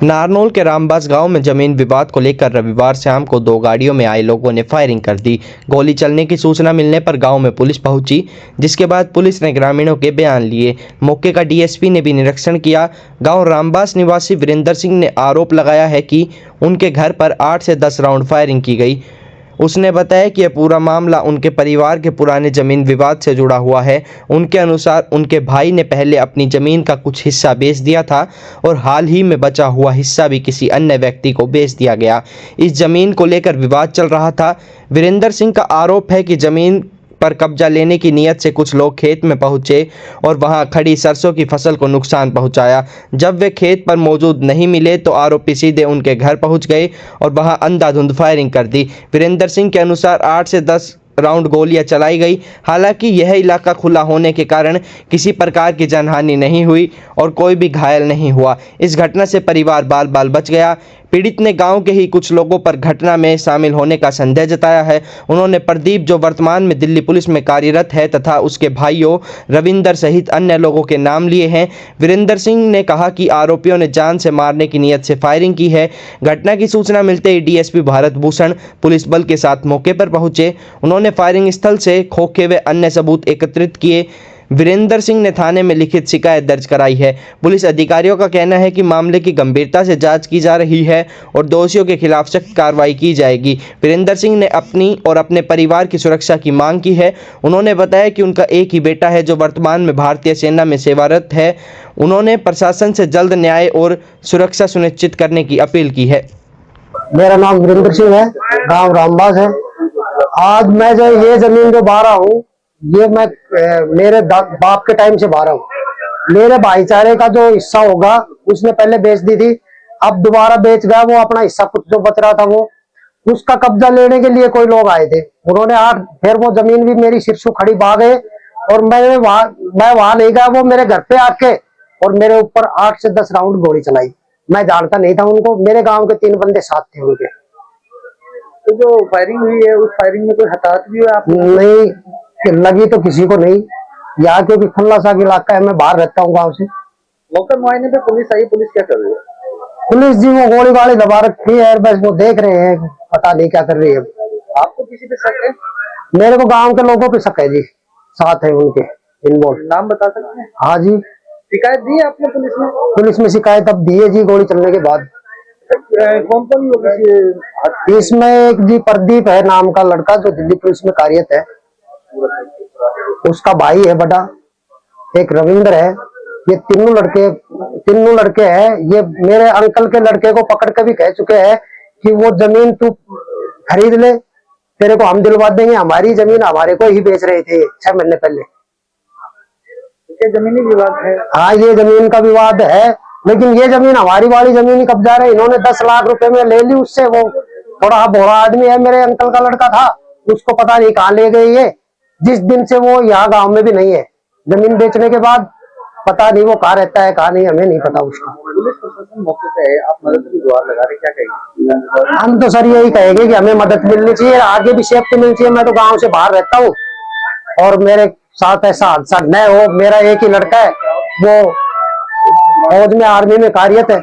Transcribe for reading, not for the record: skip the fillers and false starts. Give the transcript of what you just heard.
नारनौल के रामबास गांव में जमीन विवाद को लेकर रविवार शाम को दो गाड़ियों में आए लोगों ने फायरिंग कर दी। गोली चलने की सूचना मिलने पर गांव में पुलिस पहुंची, जिसके बाद पुलिस ने ग्रामीणों के बयान लिए। मौके का डीएसपी ने भी निरीक्षण किया। गांव रामबास निवासी वीरेंद्र सिंह ने आरोप लगाया है कि उनके घर पर 8 से 10 राउंड फायरिंग की गई। उसने बताया कि यह पूरा मामला उनके परिवार के पुराने जमीन विवाद से जुड़ा हुआ है। उनके अनुसार उनके भाई ने पहले अपनी जमीन का कुछ हिस्सा बेच दिया था और हाल ही में बचा हुआ हिस्सा भी किसी अन्य व्यक्ति को बेच दिया गया। इस जमीन को लेकर विवाद चल रहा था। वीरेंद्र सिंह का आरोप है कि जमीन पर कब्जा लेने की नीयत से कुछ लोग खेत में पहुंचे और वहां खड़ी सरसों की फसल को नुकसान पहुंचाया। जब वे खेत पर मौजूद नहीं मिले तो आरोपी सीधे उनके घर पहुंच गए और वहां अंधाधुंध फायरिंग कर दी। वीरेंद्र सिंह के अनुसार 8 से 10 राउंड गोलियां चलाई गई। हालांकि यह इलाका खुला होने के कारण किसी प्रकार की जानहानि नहीं हुई और कोई भी घायल नहीं हुआ। इस घटना से परिवार बाल बाल बच गया। पीड़ित ने गांव के ही कुछ लोगों पर घटना में शामिल होने का संदेह जताया है। उन्होंने प्रदीप, जो वर्तमान में दिल्ली पुलिस में कार्यरत है, तथा उसके भाइयों रविंदर सहित अन्य लोगों के नाम लिए हैं। वीरेंद्र सिंह ने कहा कि आरोपियों ने जान से मारने की नीयत से फायरिंग की है। घटना की सूचना मिलते ही डीएसपी भारत भूषण पुलिस बल के साथ मौके पर पहुंचे। उन्होंने फायरिंग स्थल से खोखे व अन्य सबूत एकत्रित किए। वीरेंद्र सिंह ने थाने में लिखित शिकायत दर्ज कराई है। पुलिस अधिकारियों का कहना है कि मामले की गंभीरता से जांच की जा रही है और दोषियों के खिलाफ सख्त कार्रवाई की जाएगी। वीरेंद्र सिंह ने अपनी और अपने परिवार की सुरक्षा की मांग की है। उन्होंने बताया कि उनका एक ही बेटा है जो वर्तमान में भारतीय सेना में सेवारत है। उन्होंने प्रशासन से जल्द न्याय और सुरक्षा सुनिश्चित करने की अपील की है। मेरा नाम वीरेंद्र सिंह है, गांव रामबास है। आज मैं जो ये जमीन जो बारह हूँ, ये मैं मेरे बाप के टाइम से बारह हूँ। मेरे भाईचारे का जो हिस्सा होगा उसने पहले बेच दी थी, अब दोबारा बेच गया। वो अपना हिस्सा कुछ जो बच रहा था वो उसका कब्जा लेने के लिए कोई लोग आए थे। उन्होंने फिर वो जमीन भी मेरी सिरसू खड़ी बा गए और मैं वहां नहीं गया। वो मेरे घर पे आके और मेरे ऊपर 8 से 10 राउंड गोली चलाई। मैं जानता नहीं था उनको, मेरे गांव के 3 बंदे साथ थे उनके। तो जो फायरिंग हुई है उस फायरिंग में कोई हताहत भी हुआ? नहीं लगी तो किसी को नहीं। यहाँ क्योंकि खुला सा इलाका है, मैं बाहर रहता हूँ गाँव से। मौका मुआयने पे पुलिस आई, पुलिस क्या कर रही है? पुलिस जी वो गोली वाली दबा रखी है, बस वो देख रहे हैं, पता नहीं क्या कर रही है। आपको किसी पे शक है? मेरे को गांव के लोगों पे शक है जी, साथ है उनके इन्वॉल्व। नाम बता सकते हैं? हाँ जी। शिकायत दी है आपने पुलिस में? पुलिस में शिकायत अब दी है जी, गोली चलने के बाद। कौन कौन लोग? इसमें एक जी प्रदीप है नाम का लड़का जो दिल्ली पुलिस में कार्यरत है, उसका भाई है बड़ा, एक रविंदर है। ये तीनों लड़के हैं। ये मेरे अंकल के लड़के को पकड़ के भी कह चुके हैं कि वो जमीन तू खरीद ले, तेरे को हम दिलवा देंगे। हमारी जमीन हमारे को ही बेच रहे थे 6 महीने पहले। जमीनी विवाद है? हाँ, ये जमीन का विवाद है, लेकिन ये जमीन हमारी वाली जमीन ही कब्जा रहे। इन्होंने 10 लाख रुपए में ले ली उससे। वो थोड़ा भोला आदमी है, मेरे अंकल का लड़का था, उसको पता नहीं कहाँ ले गए ये। जिस दिन से वो यहाँ गांव में भी नहीं है, जमीन बेचने के बाद पता नहीं वो कहाँ रहता है कहाँ नहीं, हमें नहीं पता उसका। पुलिस प्रशासन मौके पे है, आप मदद की गुहार लगा रहे, क्या कहेंगे? हम तो सर यही कहेंगे कि हमें मदद मिलनी चाहिए, आगे भी सेफ्टी मिलनी चाहिए। मैं तो गांव से बाहर रहता हूँ और मेरे साथ ऐसा हादसा न हो। मेरा एक ही लड़का है, वो फौज में आर्मी में कार्यरत है।